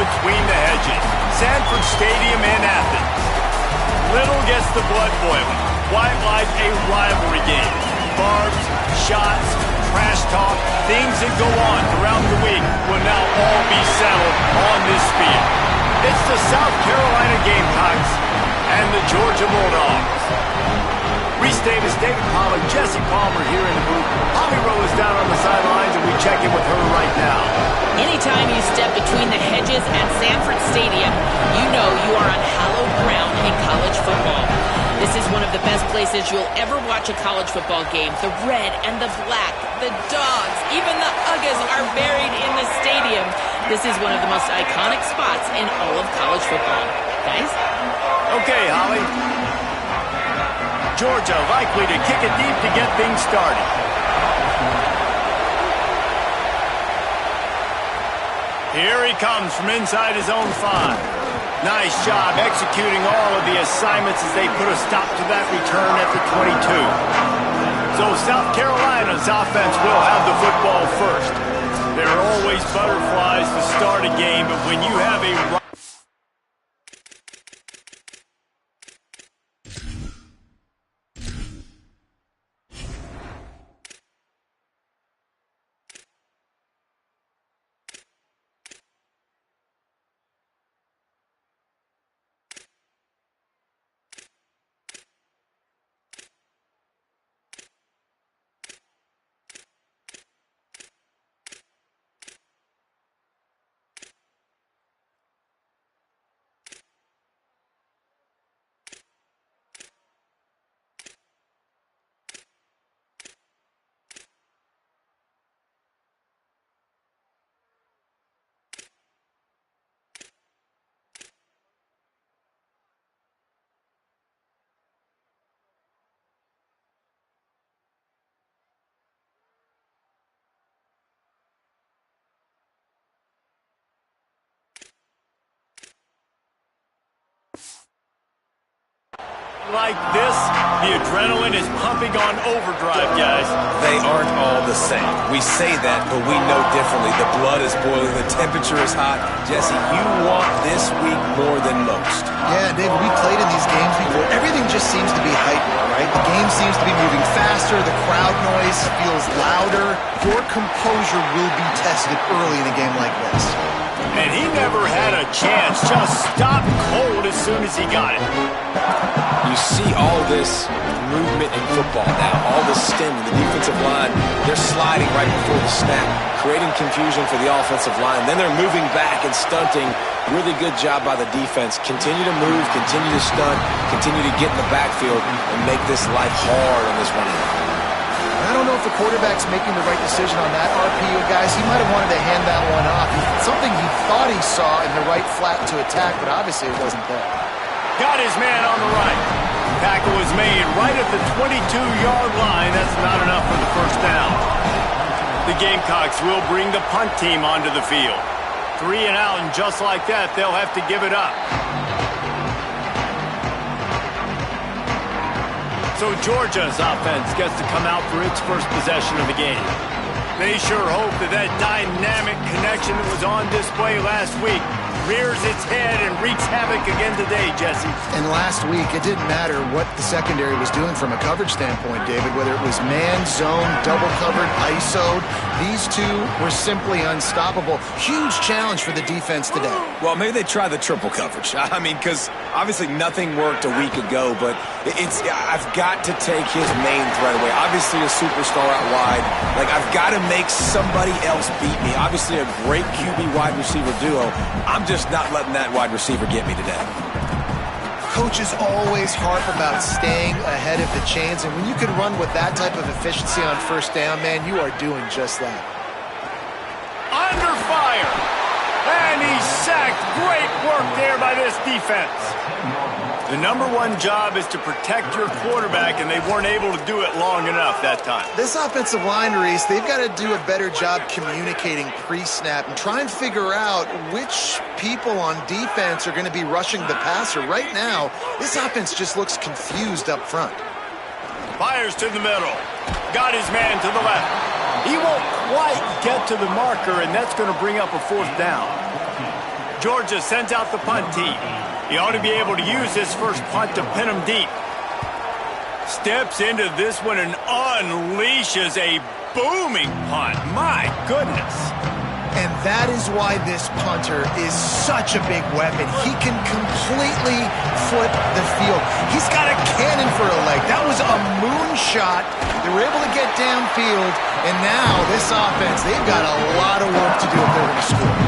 between the hedges. Sanford Stadium in Athens. Little gets the blood boiling. Quite like a rivalry game. Barbs, shots, trash talk, things that go on throughout the week will now all be settled on this field. It's the South Carolina Gamecocks and the Georgia Bulldogs. Reese Davis, David Pollard, Jesse Palmer here in the booth. Holly Rowe is down on the sidelines, and we check in with her right now. Anytime you step between the hedges at Sanford Stadium, you know you are on hallowed ground in college football. This is one of the best places you'll ever watch a college football game. The red and the black, the dogs, even the Uggas are buried in the stadium. This is one of the most iconic spots in all of college football. Guys? Okay, Holly. Georgia likely to kick it deep to get things started. Here he comes from inside his own 5. Nice job executing all of the assignments as they put a stop to that return at the 22. So South Carolina's offense will have the football first. There are always butterflies to start a game, but when you have a like this, the adrenaline is pumping on overdrive, guys. They aren't all the same. We say that, but we know differently. The blood is boiling. The temperature is hot. Jesse, you want this week more than most. Yeah, David, we played in these games before. Everything just seems to be heightened, right? The game seems to be moving faster. The crowd noise feels louder. Your composure will be tested early in a game like this. And he never had a chance. Just stopped cold as soon as he got it. You see all this movement in football now, all the stemming, the defensive line, they're sliding right before the snap, creating confusion for the offensive line. Then they're moving back and stunting. Really good job by the defense. Continue to move, continue to stunt, continue to get in the backfield and make this life hard on this running line. I don't know if the quarterback's making the right decision on that RPO, guys. He might have wanted to hand that one off. Something he thought he saw in the right flat to attack, but obviously it wasn't there. Got his man on the right. Tackle was made right at the 22-yard line. That's not enough for the first down. The Gamecocks will bring the punt team onto the field. 3 and out, and just like that, they'll have to give it up. So Georgia's offense gets to come out for its first possession of the game. They sure hope that that dynamic connection that was on display last week rears its head and wreaks havoc again today, Jesse. And last week, it didn't matter what the secondary was doing from a coverage standpoint, David, whether it was man, zone, double covered, ISO'd. These two were simply unstoppable. Huge challenge for the defense today. Well, maybe they try the triple coverage. I mean, because obviously nothing worked a week ago, but I've got to take his main threat away. Obviously a superstar out wide. Like, I've got to make somebody else beat me. Obviously a great QB wide receiver duo. I'm just not letting that wide receiver get me today. Coaches always harp about staying ahead of the chains, and when you can run with that type of efficiency on first down, man, you are doing just that. Under fire, and he's sacked. Great work there by this defense. The #1 job is to protect your quarterback, and they weren't able to do it long enough that time. This offensive line, Reese, they've got to do a better job communicating pre-snap and try and figure out which people on defense are going to be rushing the passer. Right now, this offense just looks confused up front. Fires to the middle. Got his man to the left. He won't quite get to the marker, and that's going to bring up a 4th down. Georgia sends out the punt team. He ought to be able to use this first punt to pin him deep. Steps into this one and unleashes a booming punt. My goodness. And that is why this punter is such a big weapon. He can completely flip the field. He's got a cannon for a leg. That was a moonshot. They were able to get downfield, and now this offense, they've got a lot of work to do if they're going to score.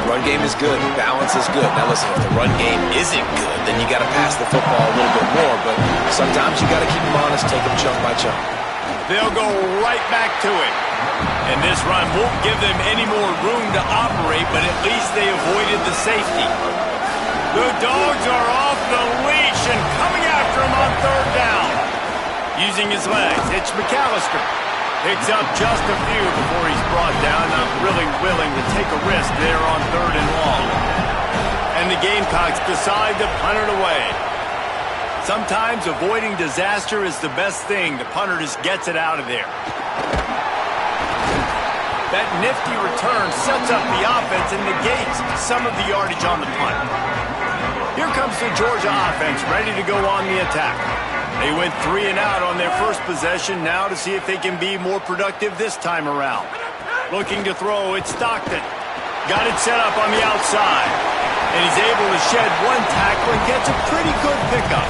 Run game is good. Balance is good. Now listen, if the run game isn't good, then you got to pass the football a little bit more. But sometimes you got to keep them honest, take them chunk by chunk. They'll go right back to it. And this run won't give them any more room to operate, but at least they avoided the safety. The Dogs are off the leash and coming after him on third down. Using his legs, it's McAllister. Picks up just a few before he's brought down, not really willing to take a risk there on third and long. And the Gamecocks decide to punt it away. Sometimes avoiding disaster is the best thing. The punter just gets it out of there. That nifty return sets up the offense and negates some of the yardage on the punt. Here comes the Georgia offense, ready to go on the attack. They went 3 and out on their first possession, now to see if they can be more productive this time around. Looking to throw, it's Stockton. Got it set up on the outside. And he's able to shed one tackle and gets a pretty good pickup.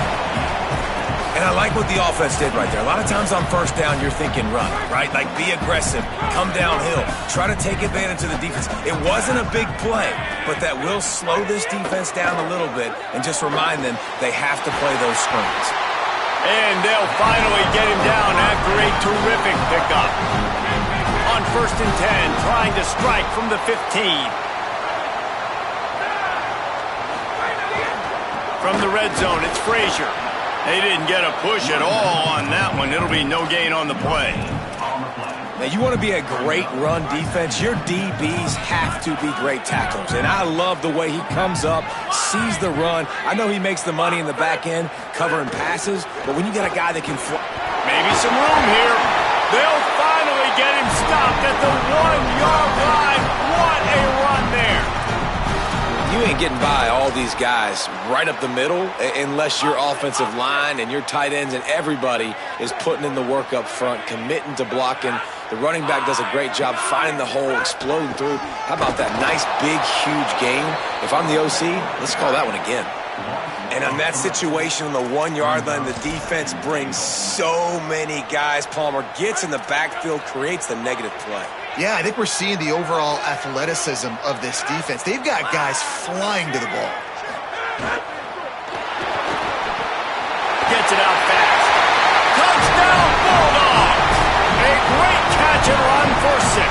And I like what the offense did right there. A lot of times on first down, you're thinking run, right? Like be aggressive, come downhill, try to take advantage of the defense. It wasn't a big play, but that will slow this defense down a little bit and just remind them they have to play those screens. And they'll finally get him down after a terrific pickup. On first and 10, trying to strike from the 15. From the red zone, it's Frazier. They didn't get a push at all on that one. It'll be no gain on the play. Now, you want to be a great run defense, your DBs have to be great tacklers. And I love the way he comes up, sees the run. I know he makes the money in the back end covering passes, but when you got a guy that can fly. Maybe some room here. They'll finally get him stopped at the 1-yard line. What a run there. You ain't getting by all these guys right up the middle unless your offensive line and your tight ends and everybody is putting in the work up front, committing to blocking. The running back does a great job finding the hole, exploding through. How about that nice, big, huge gain? If I'm the OC, let's call that one again. And on that situation on the 1-yard line, the defense brings so many guys. Palmer gets in the backfield, creates the negative play. Yeah, I think we're seeing the overall athleticism of this defense. They've got guys flying to the ball. Gets it out fast. Touchdown, Bulldogs! A great catch and run for 6.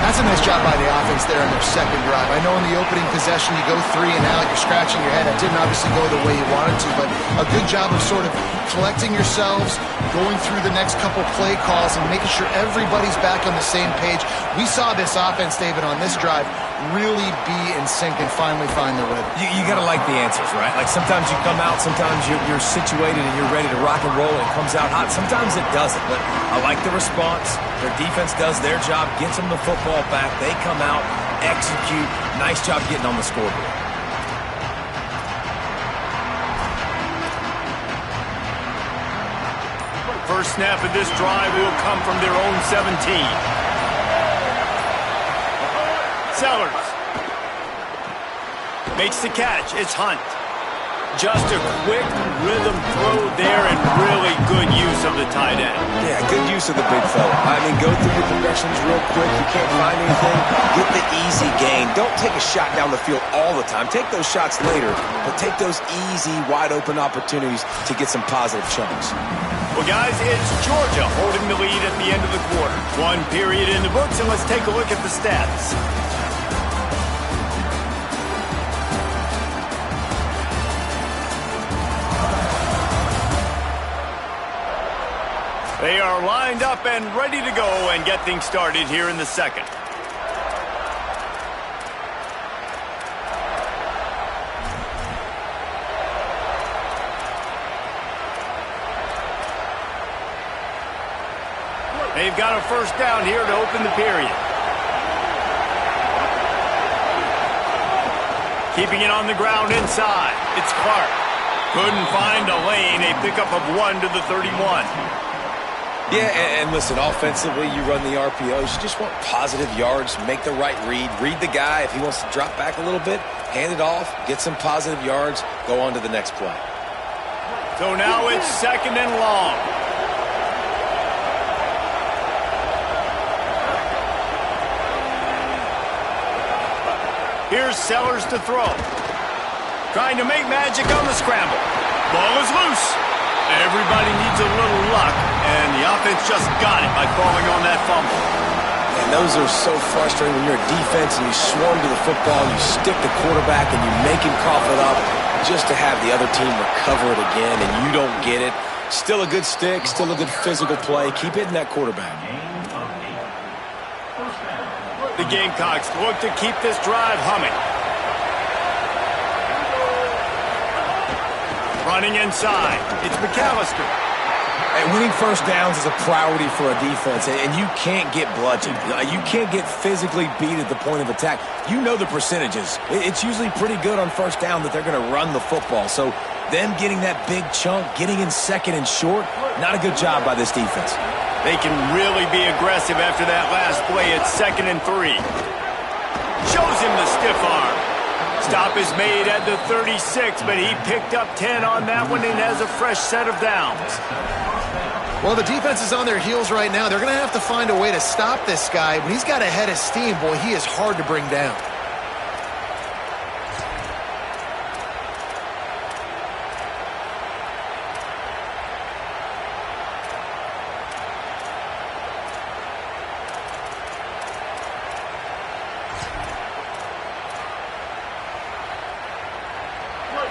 That's a nice job by the offense there on their second drive. I know in the opening possession you go 3 and out, you're scratching your head. That didn't obviously go the way you wanted to, but a good job of sort of collecting yourselves, going through the next couple play calls and making sure everybody's back on the same page. We saw this offense, David, on this drive really be in sync and finally find their rhythm. You got to like the answers, right? Like sometimes you come out, sometimes you're situated and you're ready to rock and roll and it comes out hot. Sometimes it doesn't, but I like the response. Their defense does their job, gets them the football back. They come out, execute. Nice job getting on the scoreboard. First snap of this drive will come from their own 17. Sellers makes the catch. It's Hunt. Just a quick rhythm throw there and really good use of the tight end. Yeah, good use of the big fella. I mean, go through your progressions real quick. You can't find anything. Get the easy gain. Don't take a shot down the field all the time. Take those shots later, but take those easy, wide-open opportunities to get some positive chunks. Well, guys, it's Georgia holding the lead at the end of the quarter. 1 period in the books, and let's take a look at the stats. They are lined up and ready to go and get things started here in the second. They've got a first down here to open the period. Keeping it on the ground inside. It's Clark. Couldn't find a lane. A pickup of 1 to the 31. Yeah, and listen, offensively, you run the RPOs. You just want positive yards, make the right read. Read the guy. If he wants to drop back a little bit, hand it off, get some positive yards, go on to the next play. So now it's 2nd and long. Here's Sellers to throw. Trying to make magic on the scramble. Ball is loose. Everybody needs a little luck, and the offense just got it by falling on that fumble. And those are so frustrating when you're a defense and you swarm to the football, you stick the quarterback, and you make him cough it up just to have the other team recover it again, and you don't get it. Still a good stick, still a good physical play. Keep hitting that quarterback. The Gamecocks look to keep this drive humming. Running inside. It's McAllister. And winning first downs is a priority for a defense, and you can't get bludgeoned. You can't get physically beat at the point of attack. You know the percentages. It's usually pretty good on first down that they're going to run the football. So them getting that big chunk, getting in 2nd and short, not a good job by this defense. They can really be aggressive after that last play. It's 2nd and 3. Shows him the stiff arm. Stop is made at the 36, but he picked up 10 on that one and has a fresh set of downs. Well, the defense is on their heels right now. They're going to have to find a way to stop this guy. When he's got a head of steam, boy, he is hard to bring down.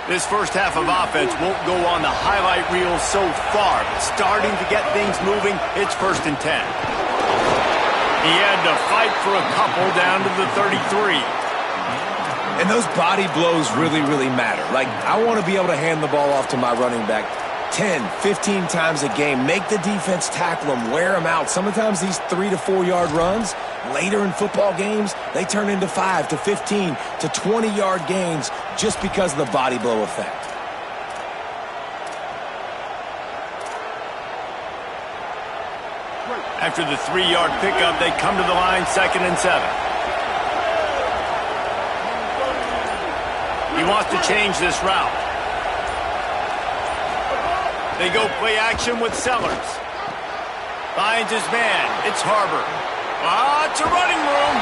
This first half of offense won't go on the highlight reel so far, but starting to get things moving, it's 1st and 10. He had to fight for a couple down to the 33. And those body blows really, really matter. Like, I want to be able to hand the ball off to my running back 10, 15 times a game. Make the defense tackle them, wear them out. Sometimes these 3 to 4 yard runs, later in football games, they turn into 5 to 15 to 20 yard gains just because of the body blow effect. After the 3-yard pickup, they come to the line, 2nd and 7. He wants to change this route. They go play action with Sellers. Finds his man. It's Harbor. It's a running room.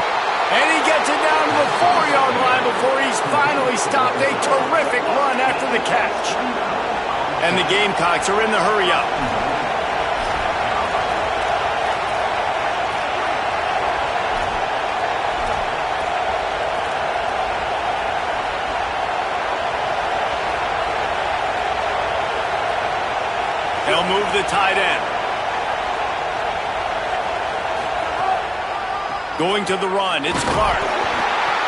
And he gets it down to the 4-yard line before he's finally stopped. A terrific run after the catch. And the Gamecocks are in the hurry-up. They'll move the tight end. Going to the run, it's Clark.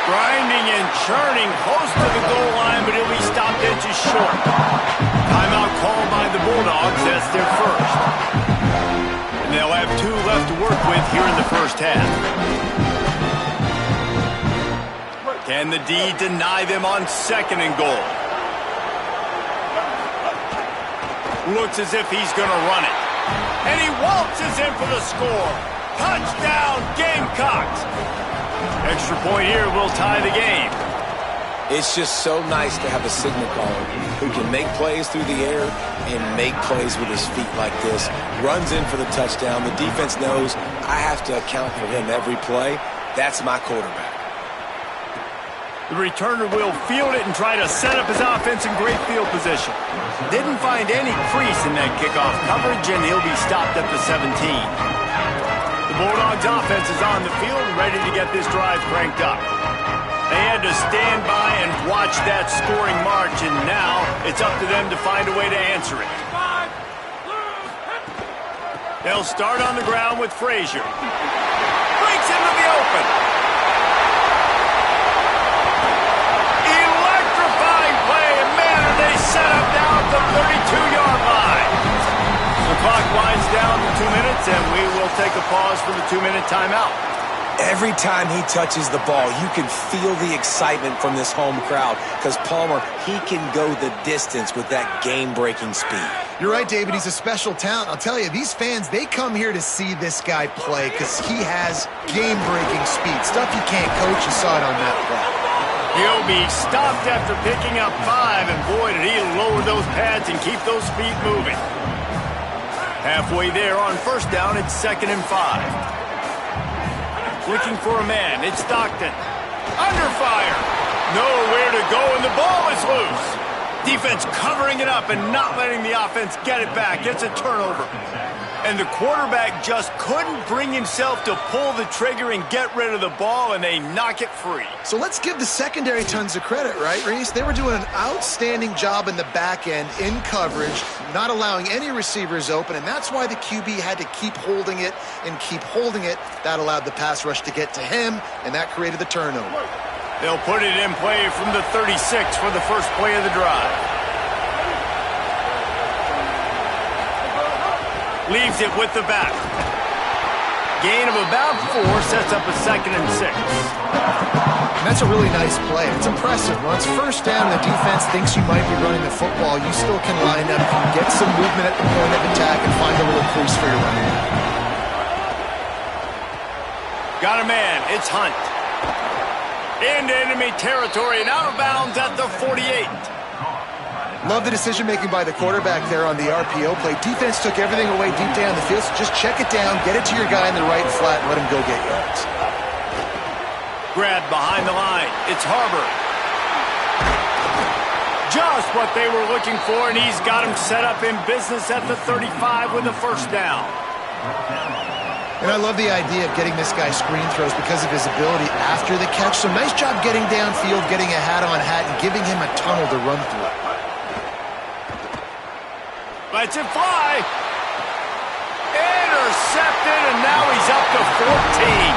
Grinding and churning close to the goal line, but he'll be stopped inches short. Timeout called by the Bulldogs. That's their first. And they'll have 2 left to work with here in the first half. Can the D deny them on 2nd and goal? Looks as if he's going to run it. And he waltzes in for the score. Touchdown, Gamecocks. Extra point here will tie the game. It's just so nice to have a signal caller who can make plays through the air and make plays with his feet like this. Runs in for the touchdown. The defense knows I have to account for him every play. That's my quarterback. The returner will field it and try to set up his offense in great field position. Didn't find any crease in that kickoff coverage, and he'll be stopped at the 17. The Bulldogs offense is on the field, ready to get this drive cranked up. They had to stand by and watch that scoring march, and now it's up to them to find a way to answer it. They'll start on the ground with Frazier. Breaks into the open. Electrifying play, and man, are they set up now at the 32-yard line. The clock winds down to 2 minutes, and we will take a pause for the 2-minute timeout. Every time he touches the ball, you can feel the excitement from this home crowd because Palmer, he can go the distance with that game-breaking speed. You're right, David. He's a special talent. I'll tell you, these fans, they come here to see this guy play because he has game-breaking speed. Stuff you can't coach. You saw it on that play. He'll be stopped after picking up 5, and boy, did he lower those pads and keep those feet moving. Halfway there on first down, it's 2nd and 5. Looking for a man, it's Stockton. Under fire. Nowhere to go, and the ball is loose. Defense covering it up and not letting the offense get it back. It's a turnover. And the quarterback just couldn't bring himself to pull the trigger and get rid of the ball, and they knock it free. So let's give the secondary tons of credit, right, Reese? They were doing an outstanding job in the back end, in coverage, not allowing any receivers open, and that's why the QB had to keep holding it and keep holding it. That allowed the pass rush to get to him, and that created the turnover. They'll put it in play from the 36 for the first play of the drive. Leaves it with the back. Gain of about 4 sets up a 2nd and 6. That's a really nice play. It's impressive. Once first down, the defense thinks you might be running the football. You still can line up, you can get some movement at the point of attack, and find a little crease for your running back. Got a man. It's Hunt. Into enemy territory and out of bounds at the 48. Love the decision-making by the quarterback there on the RPO play. Defense took everything away deep down the field, so just check it down, get it to your guy in the right flat, and let him go get yards. Grabbed behind the line. It's Harbor. Just what they were looking for, and he's got him set up in business at the 35 with a first down. And I love the idea of getting this guy screen throws because of his ability after the catch. So nice job getting downfield, getting a hat-on-hat, and giving him a tunnel to run through. Lets it fly. Intercepted, and now he's up to 14.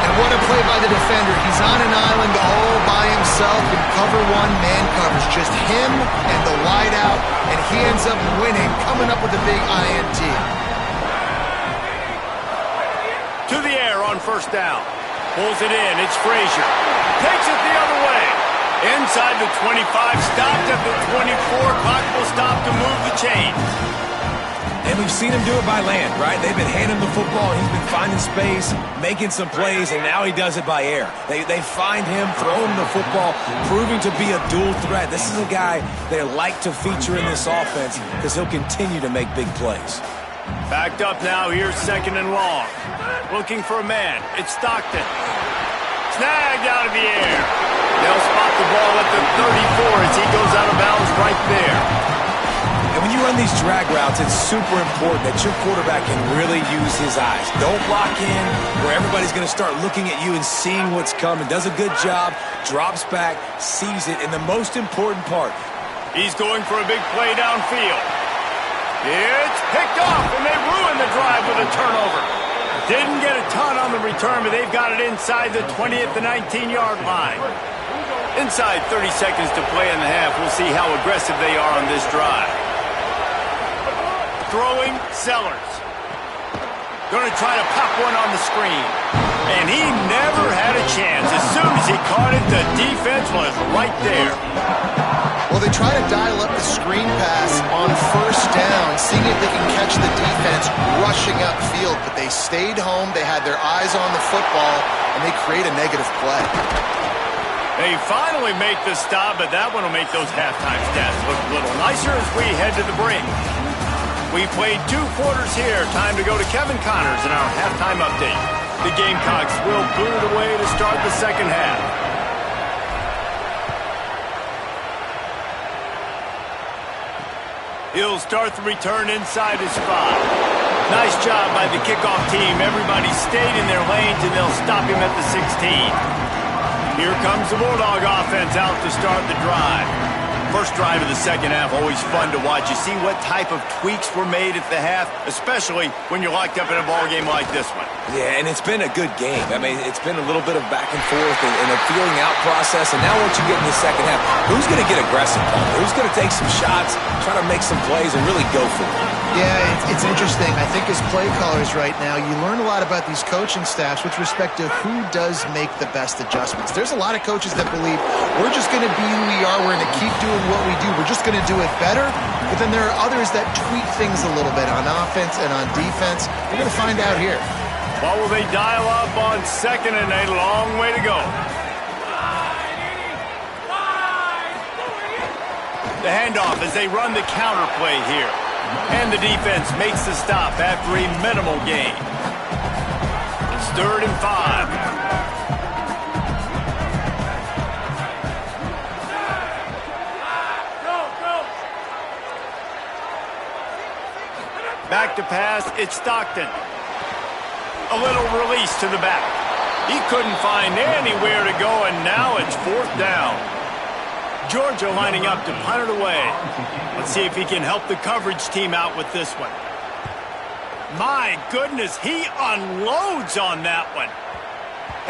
And what a play by the defender. He's on an island all by himself in cover 1 man coverage. Just him and the wideout, and he ends up winning, coming up with a big INT. To the air on first down. Pulls it in. It's Frazier. Takes it the other way. Inside the 25, stopped at the 24. Clock will stop to move the chains. And we've seen him do it by land, right? They've been handing him the football, and he's been finding space, making some plays, and now he does it by air. They find him, throw him the football, proving to be a dual threat. This is a guy they like to feature in this offense because he'll continue to make big plays. Backed up now, here's 2nd and long. Looking for a man. It's Stockton. Snagged out of the air. They'll spot the ball at the 34 as he goes out of bounds right there. And when you run these drag routes, it's super important that your quarterback can really use his eyes. Don't lock in where everybody's going to start looking at you and seeing what's coming. Does a good job, drops back, sees it, and the most important part. He's going for a big play downfield. It's picked off, and they ruin the drive with a turnover. Didn't get a ton on the return, but they've got it inside the 20 at the 19-yard line. Inside 30 seconds to play in the half. We'll see how aggressive they are on this drive. Throwing, Sellers. Going to try to pop one on the screen. And he never had a chance. As soon as he caught it, the defense was right there. Well, they try to dial up the screen pass on first down, seeing if they can catch the defense rushing upfield. But they stayed home, they had their eyes on the football, and they create a negative play. They finally make the stop, but that one will make those halftime stats look a little nicer as we head to the break. We played 2 quarters here. Time to go to Kevin Connors in our halftime update. The Gamecocks will boot it away to start the second half. He'll start the return inside his 5. Nice job by the kickoff team. Everybody stayed in their lanes, and they'll stop him at the 16. Here comes the Bulldog offense out to start the drive. First drive of the second half, always fun to watch. You see what type of tweaks were made at the half, especially when you're locked up in a ball game like this one. Yeah, and it's been a good game. I mean, it's been a little bit of back and forth and a feeling out process. And now once you get in the second half, who's going to get aggressive, Paul? Who's going to take some shots, try to make some plays, and really go for it? Yeah, it's interesting. I think as play callers right now, you learn a lot about these coaching staffs with respect to who does make the best adjustments. There's a lot of coaches that believe we're just going to be who we are. We're going to keep doing what we do. We're just going to do it better. But then there are others that tweak things a little bit on offense and on defense. We're going to find out here. What will they dial up on second and a long way to go? The handoff as they run the counter play here. And the defense makes the stop after a minimal gain. It's 3rd and 5. Back to pass, it's Stockton. A little release to the back. He couldn't find anywhere to go, and now it's 4th down. Georgia lining up to punt it away. Let's see if he can help the coverage team out with this one. My goodness, he unloads on that one.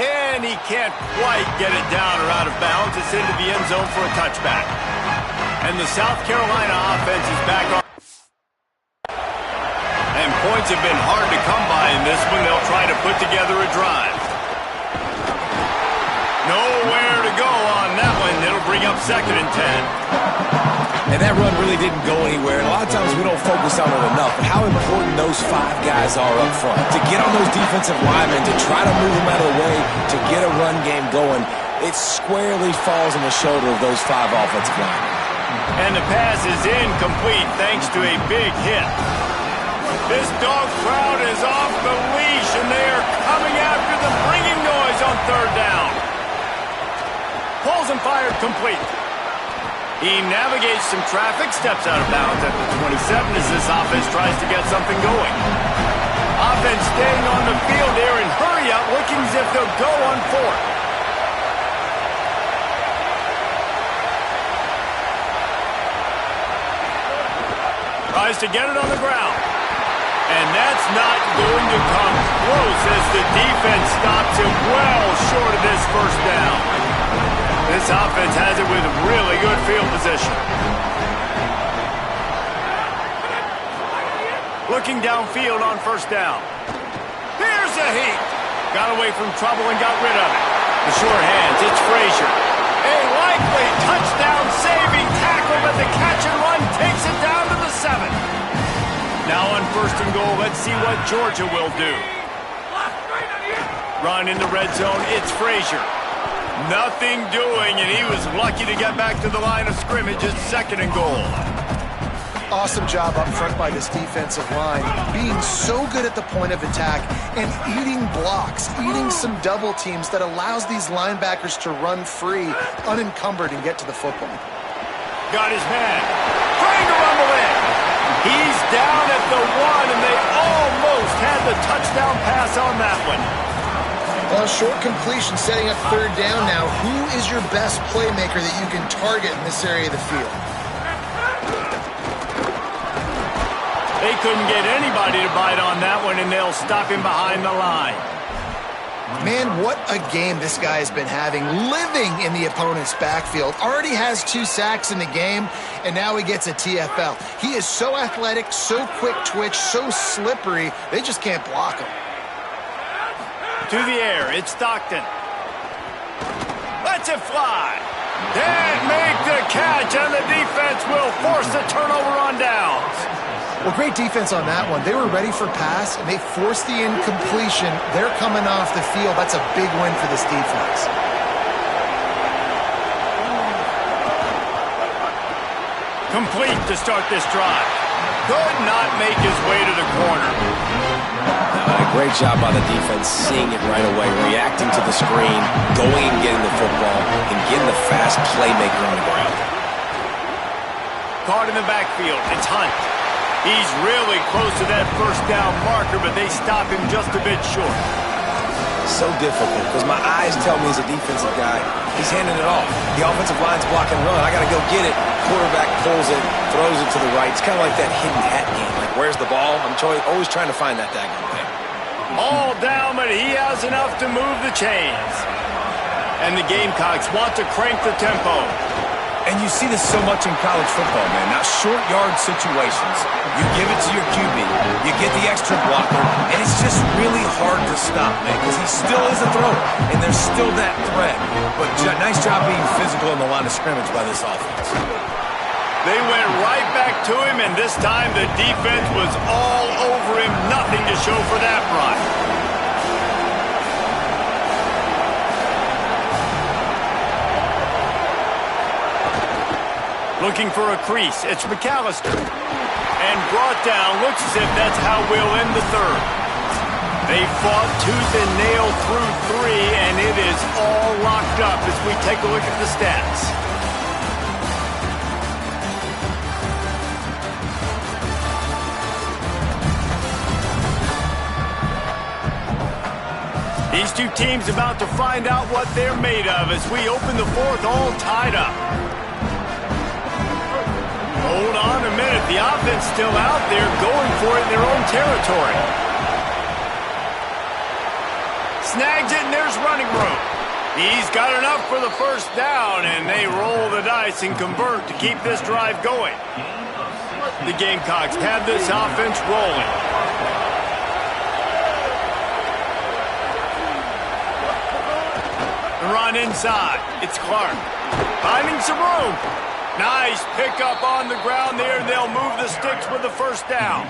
And he can't quite get it down or out of bounds. It's into the end zone for a touchback. And the South Carolina offense is back on. And points have been hard to come by in this one. They'll try to put together a drive. Nowhere to go on that one. It'll bring up 2nd and 10. And that run really didn't go anywhere. And a lot of times we don't focus on it enough. But how important those 5 guys are up front. To get on those defensive linemen, to try to move them out of the way, to get a run game going, it squarely falls on the shoulder of those 5 offensive linemen. And the pass is incomplete thanks to a big hit. This dog crowd is off the leash, and they are coming after them, bringing noise on 3rd down. Pulls and fired complete. He navigates some traffic, steps out of bounds at the 27 as this offense tries to get something going. Offense staying on the field here in hurry up, looking as if they'll go on 4th. Tries to get it on the ground. And that's not going to come close as the defense stops him well short of this 1st down. This offense has it with really good field position. Looking downfield on 1st down. Here's a heat. Got away from trouble and got rid of it. The short hands, it's Frazier. A likely touchdown-saving tackle, but the catch and run takes it down to the 7. Now on 1st and goal, let's see what Georgia will do. Run in the red zone, it's Frazier. Nothing doing, and he was lucky to get back to the line of scrimmage. It's 2nd and goal. Awesome job up front by this defensive line, being so good at the point of attack and eating blocks, eating some double teams that allows these linebackers to run free, unencumbered, and get to the football. Got his man. Trying to rumble in. He's down at the 1, and they almost had the touchdown pass on that one. Well, short completion setting up 3rd down now. Who is your best playmaker that you can target in this area of the field? They couldn't get anybody to bite on that one, and they'll stop him behind the line. Man, what a game this guy has been having, living in the opponent's backfield. Already has 2 sacks in the game, and now he gets a TFL. He is so athletic, so quick twitch, so slippery, they just can't block him. To the air, it's Stockton. Lets it fly. Can't make the catch, and the defense will force a turnover on downs. Well, great defense on that one. They were ready for pass, and they forced the incompletion. They're coming off the field. That's a big win for this defense. Complete to start this drive. Could not make his way to the corner. Great job by the defense, seeing it right away, reacting to the screen, going and getting the football, and getting the fast playmaker on the ground. Caught in the backfield, it's Hunt. He's really close to that 1st down marker, but they stop him just a bit short. So difficult because my eyes tell me as a defensive guy, he's handing it off. The offensive line's block and run. I got to go get it. Quarterback pulls it, throws it to the right. It's kind of like that hidden hat game. Like, where's the ball? I'm always trying to find that daggone thing. All down, but he has enough to move the chains. And the Gamecocks want to crank the tempo. And you see this so much in college football, man. Now, short yard situations, you give it to your QB, you get the extra blocker, and it's just really hard to stop, man, because he still is a thrower, and there's still that threat. But nice job being physical in the line of scrimmage by this offense. They went right back to him, and this time the defense was all over him. Nothing to show for that run. Looking for a crease. It's McAllister. And brought down. Looks as if that's how we'll end the third. They fought tooth and nail through 3, and it is all locked up as we take a look at the stats. These two teams about to find out what they're made of as we open the fourth all tied up. Hold on a minute. The offense still out there going for it in their own territory. Snags it, and there's running room. He's got enough for the first down, and they roll the dice and convert to keep this drive going. The Gamecocks have this offense rolling. The run inside. It's Clark. Finding some room. Nice pickup on the ground there. They'll move the sticks with the first down.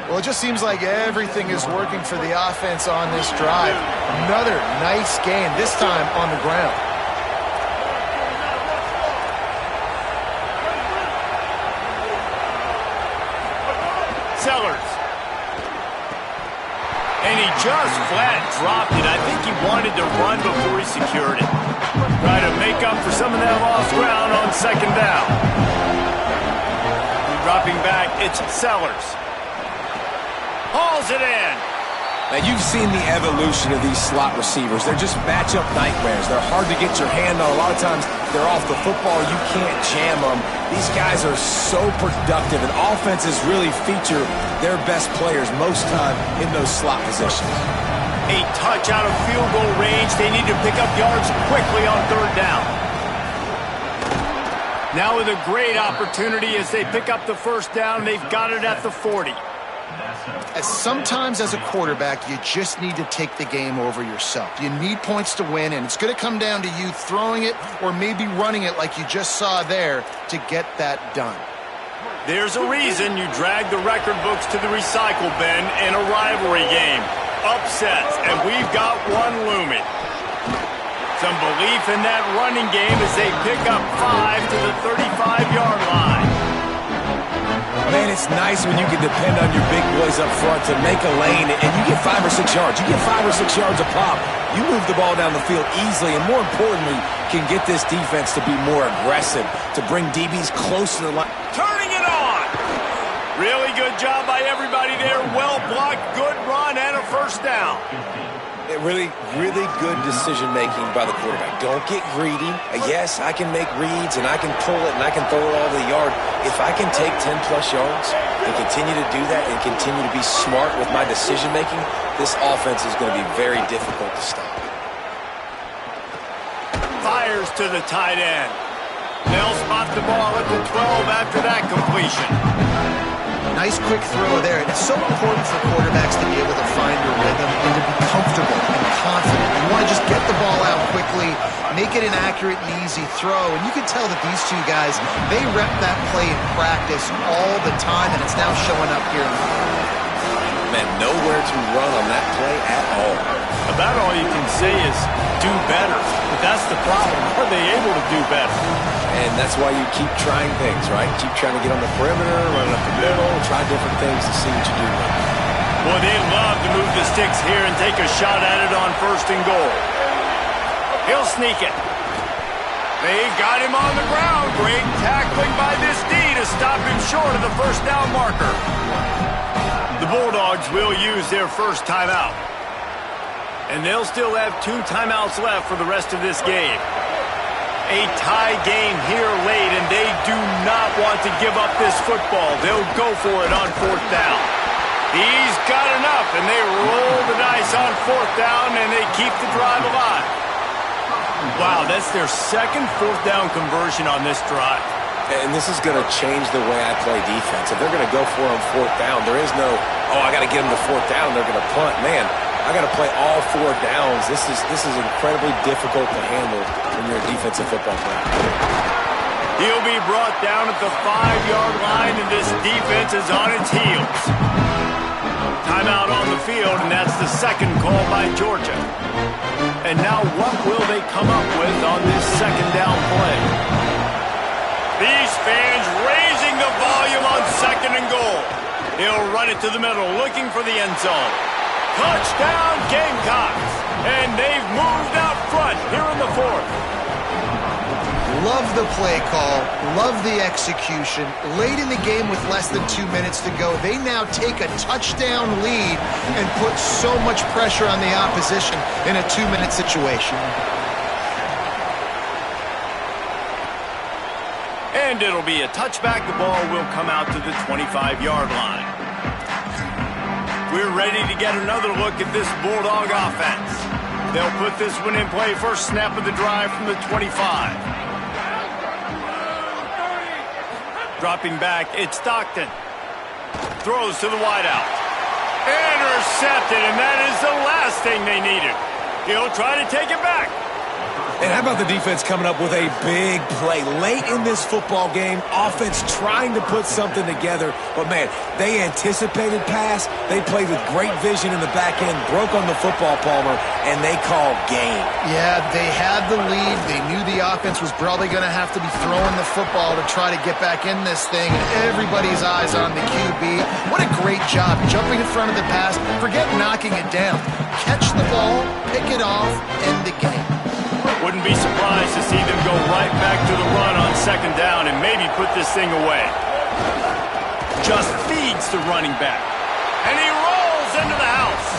Well, it just seems like everything is working for the offense on this drive. Another nice gain, this time on the ground. Sellers. And he just flat dropped it. I think he wanted to run before he secured it. Try to make up for some of that lost ground on second down. Dropping back, it's Sellers. Hauls it in. Now, you've seen the evolution of these slot receivers. They're just matchup nightmares. They're hard to get your hand on. A lot of times, they're off the football. You can't jam them. These guys are so productive, and offenses really feature their best players most time in those slot positions. A touch out of field goal range. They need to pick up yards quickly on third down. Now with a great opportunity as they pick up the first down. They've got it at the 40. Sometimes as a quarterback, you just need to take the game over yourself. You need points to win, and it's going to come down to you throwing it or maybe running it like you just saw there to get that done. There's a reason you drag the record books to the recycle bin in a rivalry game. Upsets, and we've got one looming. Some belief in that running game as they pick up 5 to the 35-yard line. Man, it's nice when you can depend on your big boys up front to make a lane, and you get 5 or 6 yards. You get 5 or 6 yards a pop. You move the ball down the field easily, and more importantly, can get this defense to be more aggressive, to bring DBs close to the line. Turning it on. Really good job by everybody there. Well blocked, good run, and a first down. Really, really good decision-making by the quarterback. Don't get greedy. Yes, I can make reads, and I can pull it, and I can throw it all the yard. If I can take 10-plus yards and continue to do that and continue to be smart with my decision-making, this offense is going to be very difficult to stop. Fires to the tight end. They'll spot the ball at the 12 after that completion. Nice quick throw there. It's so important for quarterbacks to be able to find their rhythm and to be comfortable and confident. You want to just get the ball out quickly, make it an accurate and easy throw. And you can tell that these two guys, they rep that play in practice all the time, and it's now showing up here. Man, nowhere to run on that play at all. About all you can say is do better. But that's the problem. Are they able to do better? And that's why you keep trying things, right? Keep trying to get on the perimeter, run up the middle, try different things to see what you do. Boy, they love to move the sticks here and take a shot at it on first and goal. He'll sneak it. They got him on the ground. Great tackling by this D to stop him short of the first down marker. The Bulldogs will use their first timeout. And they'll still have 2 timeouts left for the rest of this game. A tie game here late, and they do not want to give up this football. They'll go for it on 4th down. He's got enough, and they roll the dice on 4th down, and they keep the drive alive. Wow, that's their second 4th down conversion on this drive. And this is going to change the way I play defense. If they're going to go for it on 4th down, there is no, I got to get them to 4th down, they're going to punt. Man, I got to play all 4 downs. This is incredibly difficult to handle when you're a defensive football player. He'll be brought down at the 5-yard line, and this defense is on its heels. Timeout on the field, and that's the second call by Georgia. And now what will they come up with on this 2nd down play? These fans raising the volume on 2nd and goal. He'll run it to the middle, looking for the end zone. Touchdown Gamecocks! And they've moved out front here in the 4th. Love the play call, love the execution. Late in the game with less than 2 minutes to go, they now take a touchdown lead and put so much pressure on the opposition in a 2-minute situation. And it'll be a touchback. The ball will come out to the 25-yard line. We're ready to get another look at this Bulldog offense. They'll put this one in play first snap of the drive from the 25. Dropping back, it's Stockton. Throws to the wideout. Intercepted, and that is the last thing they needed. He'll try to take it back. And how about the defense coming up with a big play late in this football game? Offense trying to put something together. But, man, they anticipated pass. They played with great vision in the back end, broke on the football, Palmer, and they called game. Yeah, they had the lead. They knew the offense was probably going to have to be throwing the football to try to get back in this thing. And everybody's eyes on the QB. What a great job jumping in front of the pass. Forget knocking it down. Catch the ball, pick it off, end the game. Wouldn't be surprised to see them go right back to the run on 2nd down and maybe put this thing away. Just feeds the running back. And he rolls into the house.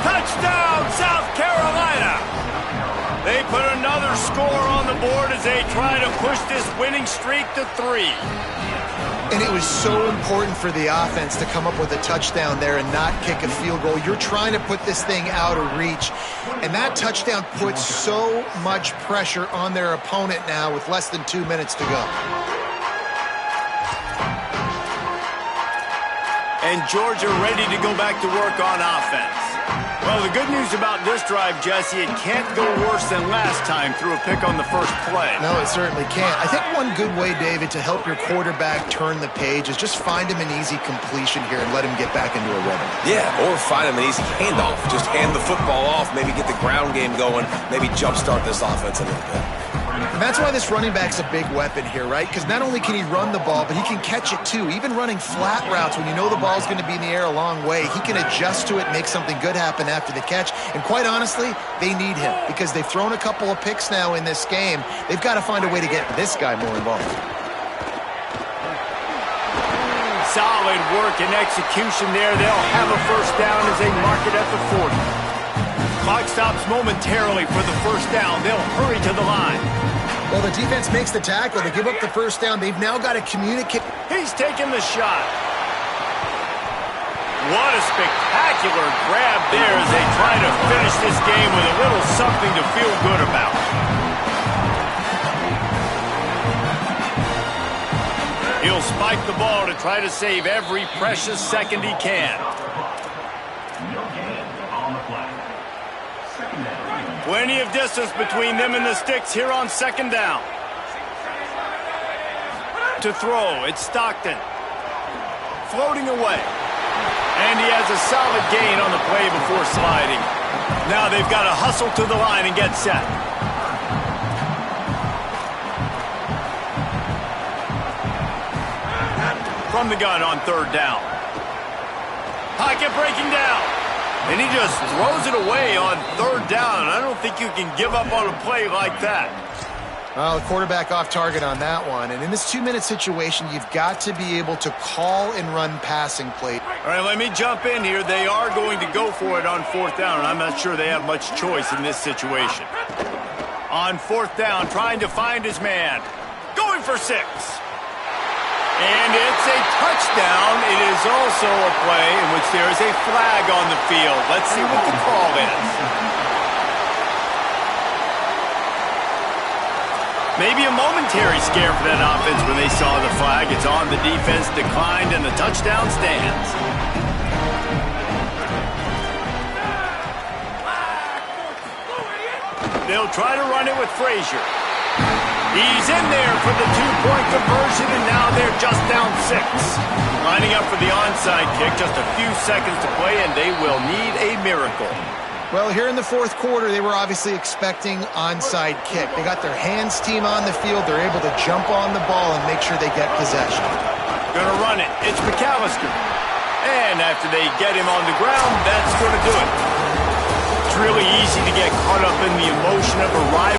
Touchdown, South Carolina! They put another score on the board as they try to push this winning streak to 3. And it was so important for the offense to come up with a touchdown there and not kick a field goal. You're trying to put this thing out of reach. And that touchdown puts so much pressure on their opponent now with less than 2 minutes to go. And Georgia ready to go back to work on offense. Well, the good news about this drive, Jesse, it can't go worse than last time through a pick on the first play. No, it certainly can't. I think one good way, David, to help your quarterback turn the page is just find him an easy completion here and let him get back into a rhythm. Yeah, or find him an easy handoff. Just hand the football off, maybe get the ground game going, maybe jumpstart this offense a little bit. And that's why this running back's a big weapon here, right? Because not only can he run the ball, but he can catch it too. Even running flat routes when you know the ball's going to be in the air a long way, he can adjust to it, make something good happen after the catch. And quite honestly, they need him because they've thrown a couple of picks now in this game. They've got to find a way to get this guy more involved. Solid work and execution there. They'll have a first down as they mark it at the 40. Clock stops momentarily for the first down. They'll hurry to the line. Well, the defense makes the tackle. They give up the first down. They've now got to communicate. He's taking the shot. What a spectacular grab there as they try to finish this game with a little something to feel good about. He'll spike the ball to try to save every precious second he can. Plenty of distance between them and the sticks here on 2nd down. To throw, it's Stockton. Floating away. And he has a solid gain on the play before sliding. Now they've got to hustle to the line and get set. From the gun on 3rd down. Pocket breaking down. And he just throws it away on 3rd down. I don't think you can give up on a play like that. Well, the quarterback off target on that one. And in this 2-minute situation, you've got to be able to call and run passing plays. All right, let me jump in here. They are going to go for it on 4th down, and I'm not sure they have much choice in this situation. On 4th down, trying to find his man. Going for 6. And it's a touchdown. It is also a play in which there is a flag on the field. Let's see what the call is. Maybe a momentary scare for that offense when they saw the flag. It's on, the defense declined, and the touchdown stands. They'll try to run it with Frazier. He's in there for the 2-point conversion, and now they're just down 6. Lining up for the onside kick, just a few seconds to play, and they will need a miracle. Well, here in the 4th quarter, they were obviously expecting onside kick. They got their hands team on the field. They're able to jump on the ball and make sure they get possession. Gonna run it. It's McAllister. And after they get him on the ground, that's gonna do it. It's really easy to get caught up in the emotion of a rival.